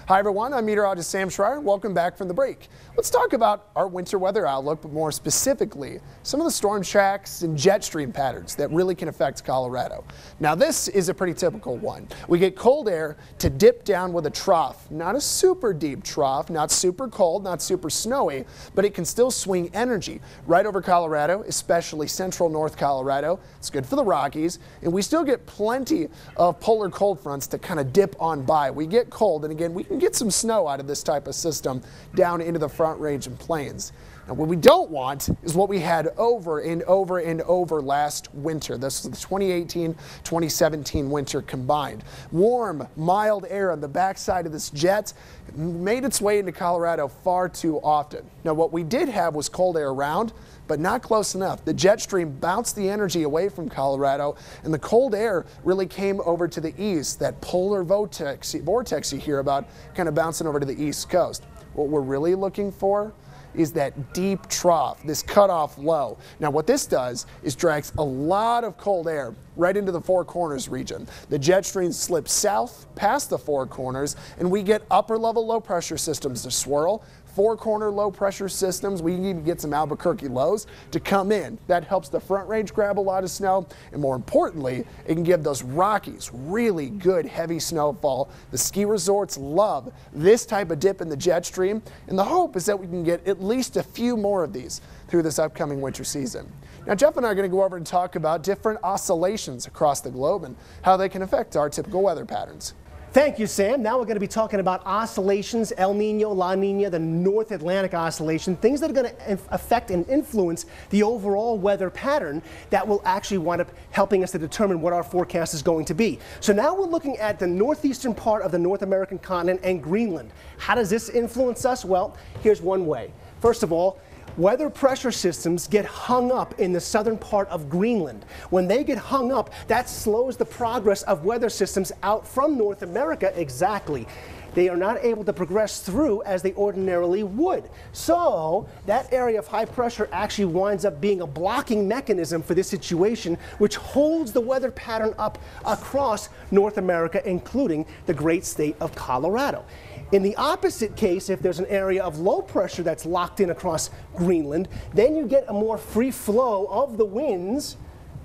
Hi everyone, I'm meteorologist Sam Schreier. Welcome back from the break. Let's talk about our winter weather outlook, but more specifically, some of the storm tracks and jet stream patterns that really can affect Colorado. Now this is a pretty typical one. We get cold air to dip down with a trough, not a super deep trough, not super cold, not super snowy, but it can still swing energy right over Colorado, especially central North Colorado. It's good for the Rockies, and we still get plenty of polar cold fronts to kind of dip on by. We get cold, and again, we can get some snow out of this type of system down into the Front Range and Plains. Now, what we don't want is what we had over and over and over last winter. This was the 2018-2017 winter combined. Warm, mild air on the backside of this jet made its way into Colorado far too often. Now, what we did have was cold air around, but not close enough. The jet stream bounced the energy away from Colorado, and the cold air really came over to the east. That polar vortex you hear about kind of bouncing over to the east coast. What we're really looking for is that deep trough, this cutoff low. Now what this does is drags a lot of cold air right into the Four Corners region. The jet stream slips south past the Four Corners, and we get upper level low pressure systems to swirl. Four corner low pressure systems, we can even get some Albuquerque lows to come in. That helps the Front Range grab a lot of snow, and more importantly, it can give those Rockies really good heavy snowfall. The ski resorts love this type of dip in the jet stream, and the hope is that we can get at least a few more of these through this upcoming winter season. Now Jeff and I are going to go over and talk about different oscillations across the globe and how they can affect our typical weather patterns. Thank you, Sam. Now we're going to be talking about oscillations, El Nino, La Nina, the North Atlantic oscillation, things that are going to affect and influence the overall weather pattern that will actually wind up helping us to determine what our forecast is going to be. So now we're looking at the northeastern part of the North American continent and Greenland. How does this influence us? Well, here's one way. First of all, weather pressure systems get hung up in the southern part of Greenland. When they get hung up, that slows the progress of weather systems out from North America. Exactly. They are not able to progress through as they ordinarily would. So that area of high pressure actually winds up being a blocking mechanism for this situation, which holds the weather pattern up across North America, including the great state of Colorado. In the opposite case, if there's an area of low pressure that's locked in across Greenland, then you get a more free flow of the winds,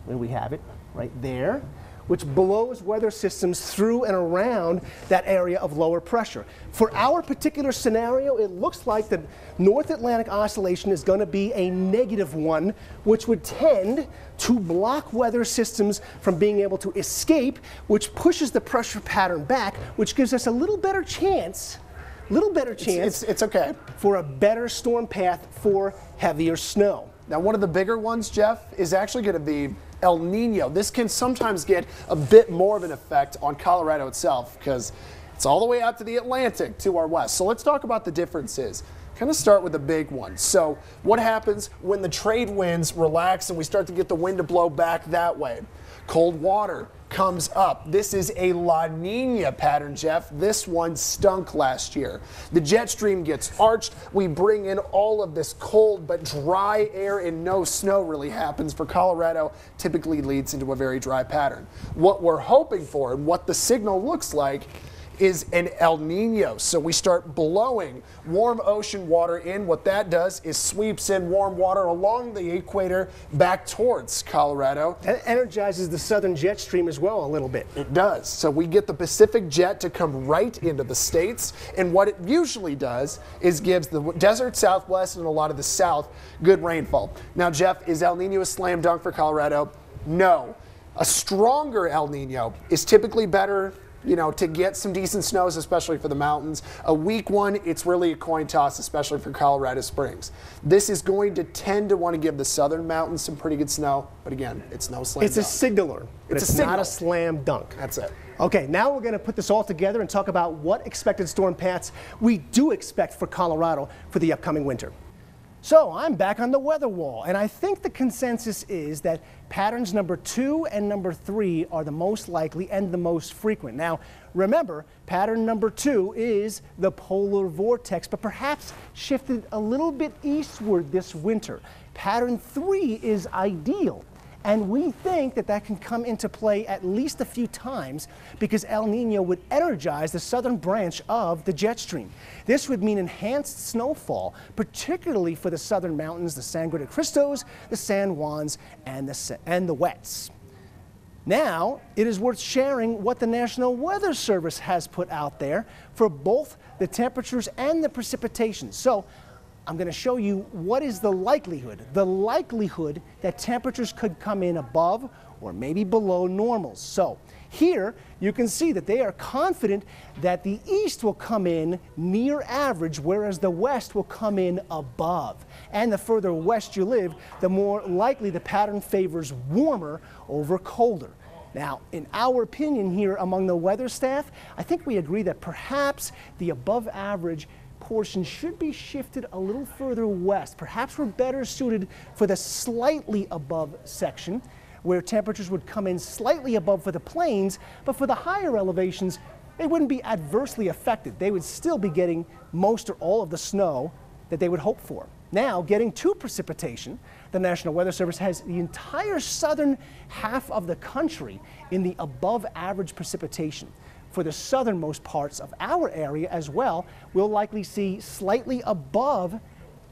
where we have it, right there, which blows weather systems through and around that area of lower pressure. For our particular scenario, it looks like the North Atlantic oscillation is going to be a -1, which would tend to block weather systems from being able to escape, which pushes the pressure pattern back, which gives us a little better chance it's okay, for a better storm path for heavier snow. Now one of the bigger ones, Jeff, is actually going to be El Nino. This can sometimes get a bit more of an effect on Colorado itself because it's all the way out to the Atlantic to our west. So let's talk about the differences. Kind of start with the big one. So what happens when the trade winds relax and we start to get the wind to blow back that way? Cold water comes up. This is a La Nina pattern, Jeff. This one stunk last year. The jet stream gets arched. We bring in all of this cold but dry air, and no snow really happens for Colorado. Typically leads into a very dry pattern. What we're hoping for and what the signal looks like is an El Nino. So we start blowing warm ocean water in. What that does is sweeps in warm water along the equator back towards Colorado. That energizes the southern jet stream as well a little bit. It does. So we get the Pacific jet to come right into the states, and what it usually does is gives the desert Southwest and a lot of the South good rainfall. Now, Jeff, is El Nino a slam dunk for Colorado? No. A stronger El Nino is typically better, you know, to get some decent snows, especially for the mountains. A weak one, it's really a coin toss, especially for Colorado Springs. This is going to tend to want to give the southern mountains some pretty good snow, but again, it's no slam dunk. It's a signaler, but it's not a slam dunk. That's it. Okay, now we're going to put this all together and talk about what expected storm paths we do expect for Colorado for the upcoming winter. So I'm back on the weather wall, and I think the consensus is that patterns number 2 and number 3 are the most likely and the most frequent. Now, remember, pattern number 2 is the polar vortex, but perhaps shifted a little bit eastward this winter. Pattern 3 is ideal, And we think that that can come into play at least a few times because El Nino would energize the southern branch of the jet stream. This would mean enhanced snowfall, particularly for the southern mountains, the Sangre de Cristos, the San Juans, and the Wets. Now, it is worth sharing what the National Weather Service has put out there for both the temperatures and the precipitation. So, I'm going to show you what is the likelihood that temperatures could come in above or maybe below normals. So here you can see that they are confident that the east will come in near average, whereas the west will come in above. And the further west you live, the more likely the pattern favors warmer over colder. Now, in our opinion here among the weather staff, I think we agree that perhaps the above average portion should be shifted a little further west. Perhaps we're better suited for the slightly above section, where temperatures would come in slightly above for the plains, but for the higher elevations, they wouldn't be adversely affected. They would still be getting most or all of the snow that they would hope for. Now, getting to precipitation, the National Weather Service has the entire southern half of the country in the above average precipitation. For the southernmost parts of our area as well, we'll likely see slightly above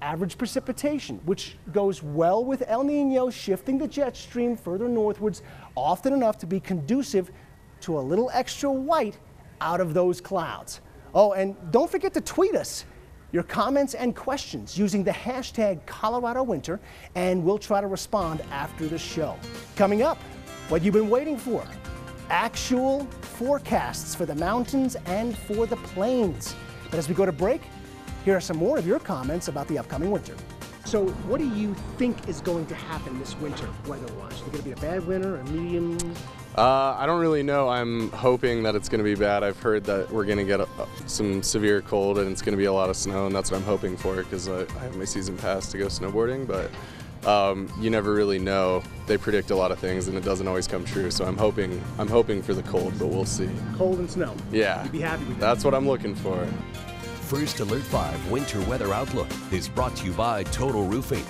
average precipitation, which goes well with El Nino shifting the jet stream further northwards, often enough to be conducive to a little extra white out of those clouds. Oh, and don't forget to tweet us your comments and questions using the hashtag Colorado Winter, and we'll try to respond after the show. Coming up, what you've been waiting for. Actual forecasts for the mountains and for the plains. But as we go to break, here are some more of your comments about the upcoming winter. So what do you think is going to happen this winter weather-wise? Is it going to be a bad winter, a medium? I don't really know. I'm hoping that it's going to be bad. I've heard that we're going to get some severe cold and it's going to be a lot of snow, and that's what I'm hoping for because I have my season pass to go snowboarding, but you never really know. They predict a lot of things and it doesn't always come true, so I'm hoping for the cold, but we'll see. Cold and snow. Yeah. You'd be happy with that. That's what I'm looking for. First Alert 5 Winter Weather Outlook is brought to you by Total Roofing.